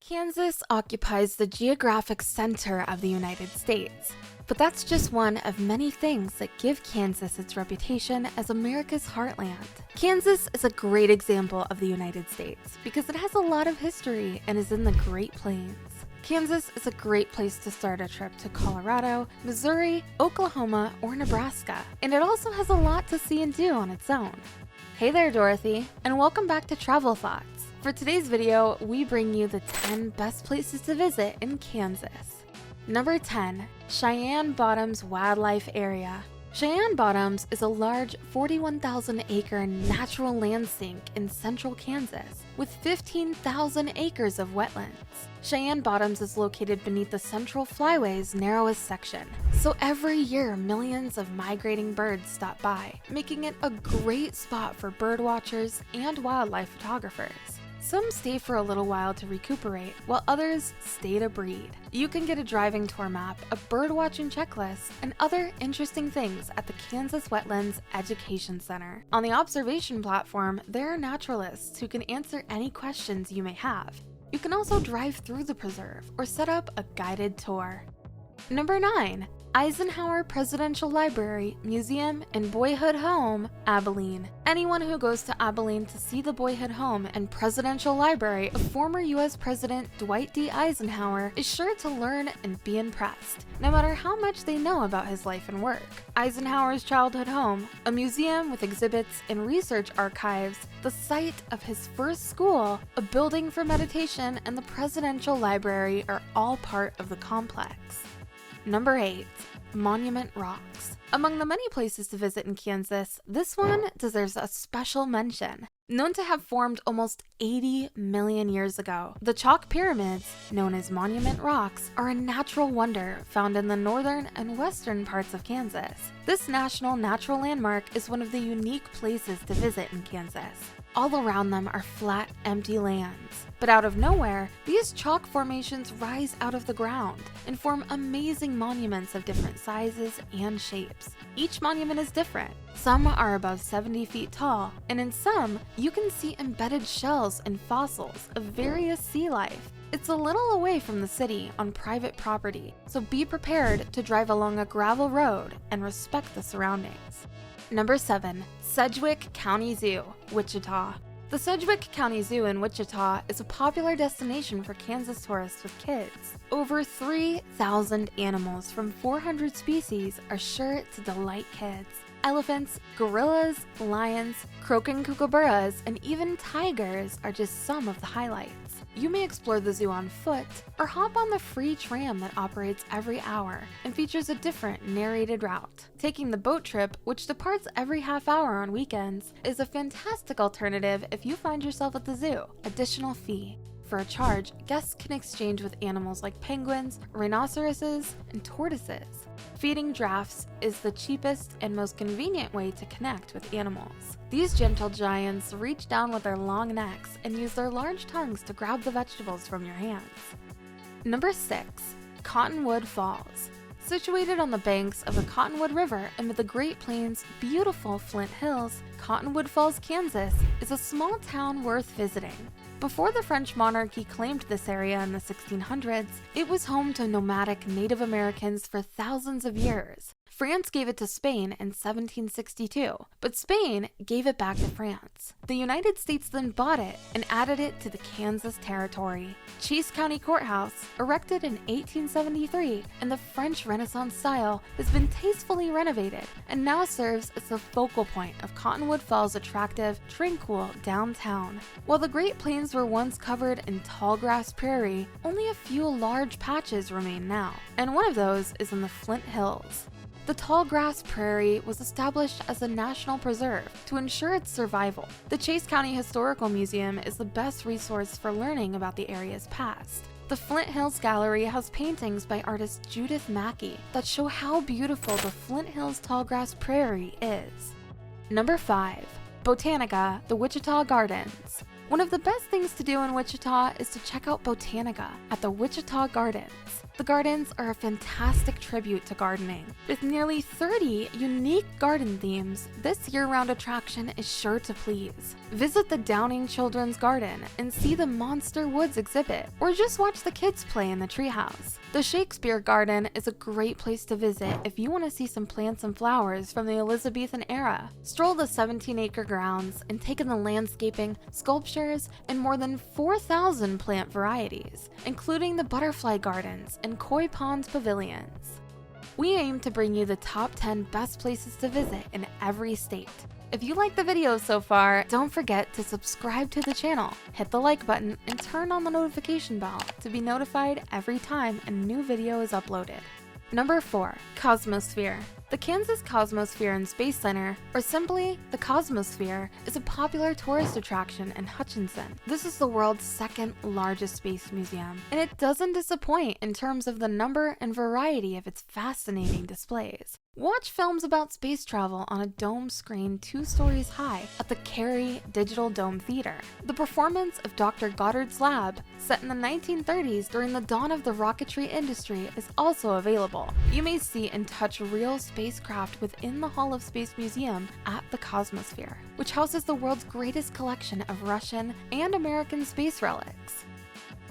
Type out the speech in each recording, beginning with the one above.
Kansas occupies the geographic center of the United States, but that's just one of many things that give Kansas its reputation as America's heartland. Kansas is a great example of the United States because it has a lot of history and is in the Great Plains. Kansas is a great place to start a trip to Colorado, Missouri, Oklahoma, or Nebraska, and it also has a lot to see and do on its own. Hey there, Dorothy, and welcome back to Travel Thoughts. For today's video, we bring you the 10 best places to visit in Kansas. Number 10, Cheyenne Bottoms Wildlife Area. Cheyenne Bottoms is a large 41,000-acre natural land sink in central Kansas with 15,000 acres of wetlands. Cheyenne Bottoms is located beneath the Central Flyway's narrowest section, so every year millions of migrating birds stop by, making it a great spot for bird watchers and wildlife photographers. Some stay for a little while to recuperate, while others stay to breed. You can get a driving tour map, a birdwatching checklist, and other interesting things at the Kansas Wetlands Education Center. On the observation platform, there are naturalists who can answer any questions you may have. You can also drive through the preserve or set up a guided tour. Number 9. Eisenhower Presidential Library, Museum, and Boyhood Home, Abilene. Anyone who goes to Abilene to see the Boyhood Home and Presidential Library of former U.S. President Dwight D. Eisenhower is sure to learn and be impressed, no matter how much they know about his life and work. Eisenhower's childhood home, a museum with exhibits and research archives, the site of his first school, a building for meditation, and the Presidential Library are all part of the complex. Number 8. Monument Rocks. Among the many places to visit in Kansas, this one deserves a special mention. Known to have formed almost 80 million years ago, the chalk pyramids, known as Monument Rocks, are a natural wonder found in the northern and western parts of Kansas. This national natural landmark is one of the unique places to visit in Kansas. All around them are flat, empty lands. But out of nowhere, these chalk formations rise out of the ground and form amazing monuments of different sizes and shapes. Each monument is different. Some are above 70 feet tall, and in some, you can see embedded shells and fossils of various sea life. It's a little away from the city on private property, so be prepared to drive along a gravel road and respect the surroundings. Number 7. Sedgwick County Zoo, Wichita. The Sedgwick County Zoo in Wichita is a popular destination for Kansas tourists with kids. Over 3,000 animals from 400 species are sure to delight kids. Elephants, gorillas, lions, croaking kookaburras, and even tigers are just some of the highlights. You may explore the zoo on foot or hop on the free tram that operates every hour and features a different narrated route. Taking the boat trip, which departs every half hour on weekends, is a fantastic alternative if you find yourself at the zoo. Additional fee. For a charge, guests can exchange with animals like penguins, rhinoceroses, and tortoises. Feeding giraffes is the cheapest and most convenient way to connect with animals. These gentle giants reach down with their long necks and use their large tongues to grab the vegetables from your hands. Number 6. Cottonwood Falls. Situated on the banks of the Cottonwood River amid the Great Plains' beautiful Flint Hills, Cottonwood Falls, Kansas is a small town worth visiting. Before the French monarchy claimed this area in the 1600s, it was home to nomadic Native Americans for thousands of years. France gave it to Spain in 1762, but Spain gave it back to France. The United States then bought it and added it to the Kansas territory. Chase County Courthouse, erected in 1873 in the French Renaissance style, has been tastefully renovated and now serves as the focal point of Cottonwood Falls' attractive, tranquil downtown. While the Great Plains were once covered in tall grass prairie, only a few large patches remain now, and one of those is in the Flint Hills. The tall grass prairie was established as a national preserve to ensure its survival. The Chase County Historical Museum is the best resource for learning about the area's past. The Flint Hills Gallery has paintings by artist Judith Mackey that show how beautiful the Flint Hills tallgrass prairie is. Number 5. Botanica, the Wichita Gardens. One of the best things to do in Wichita is to check out Botanica at the Wichita Gardens. The gardens are a fantastic tribute to gardening. With nearly 30 unique garden themes, this year-round attraction is sure to please. Visit the Downing Children's Garden and see the Monster Woods exhibit, or just watch the kids play in the treehouse. The Shakespeare Garden is a great place to visit if you want to see some plants and flowers from the Elizabethan era. Stroll the 17-acre grounds and take in the landscaping, sculptures, and more than 4,000 plant varieties, including the butterfly gardens and koi pond pavilions. We aim to bring you the top 10 best places to visit in every state. If you like the video so far, don't forget to subscribe to the channel, hit the like button, and turn on the notification bell to be notified every time a new video is uploaded. Number 4. Cosmosphere. The Kansas Cosmosphere and Space Center, or simply the Cosmosphere, is a popular tourist attraction in Hutchinson. This is the world's second largest space museum, and it doesn't disappoint in terms of the number and variety of its fascinating displays. Watch films about space travel on a dome screen 2 stories high at the Cary Digital Dome Theater. The performance of Dr. Goddard's lab, set in the 1930s during the dawn of the rocketry industry, is also available. You may see and touch real spacecraft within the Hall of Space Museum at the Cosmosphere, which houses the world's greatest collection of Russian and American space relics.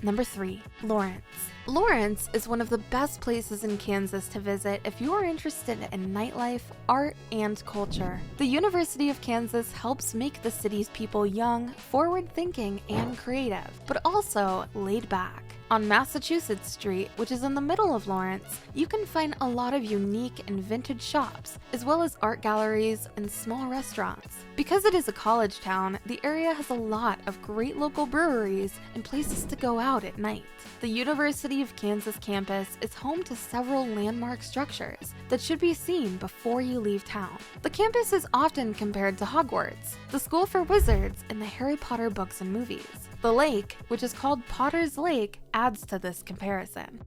Number 3. Lawrence. Lawrence is one of the best places in Kansas to visit if you are interested in nightlife, art, and culture. The University of Kansas helps make the city's people young, forward-thinking, and creative, but also laid back. On Massachusetts Street, which is in the middle of Lawrence, you can find a lot of unique and vintage shops, as well as art galleries and small restaurants. Because it is a college town, the area has a lot of great local breweries and places to go out at night. The University of Kansas campus is home to several landmark structures that should be seen before you leave town. The campus is often compared to Hogwarts, the school for wizards in the Harry Potter books and movies. The lake, which is called Potter's Lake, adds to this comparison.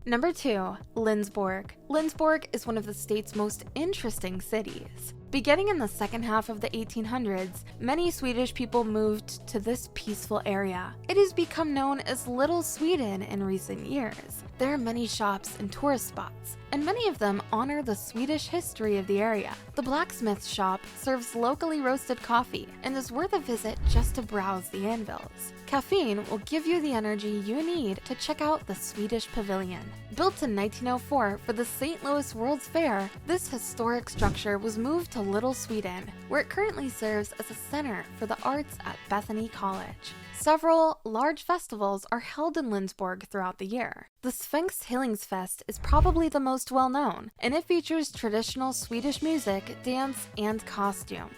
Number 2. Lindsborg. Lindsborg is one of the state's most interesting cities. Beginning in the second half of the 1800s, many Swedish people moved to this peaceful area. It has become known as Little Sweden in recent years. There are many shops and tourist spots, and many of them honor the Swedish history of the area. The blacksmith shop serves locally roasted coffee and is worth a visit just to browse the anvils. Caffeine will give you the energy you need to check out the Swedish Pavilion. Built in 1904 for the St. Louis World's Fair, this historic structure was moved to Little Sweden, where it currently serves as a center for the arts at Bethany College. Several large festivals are held in Lindsborg throughout the year. The Sphinx Hillingsfest is probably the most well-known, and it features traditional Swedish music, dance, and costume.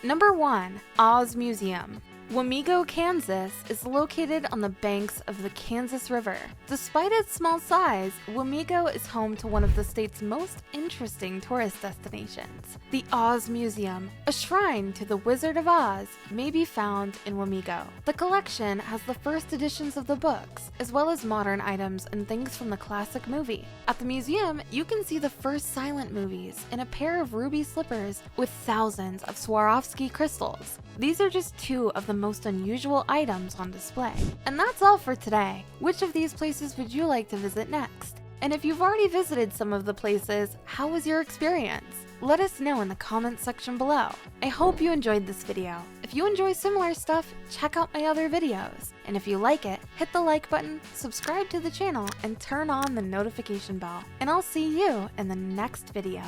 Number 1. Oz Museum. Wamego, Kansas is located on the banks of the Kansas River. Despite its small size, Wamego is home to one of the state's most interesting tourist destinations. The Oz Museum, a shrine to the Wizard of Oz, may be found in Wamego. The collection has the first editions of the books, as well as modern items and things from the classic movie. At the museum, you can see the first silent movies and a pair of ruby slippers with thousands of Swarovski crystals. These are just 2 of the most unusual items on display. And that's all for today. Which of these places would you like to visit next? And if you've already visited some of the places, how was your experience? Let us know in the comments section below. I hope you enjoyed this video. If you enjoy similar stuff, check out my other videos. And if you like it, hit the like button, subscribe to the channel, and turn on the notification bell. And I'll see you in the next video.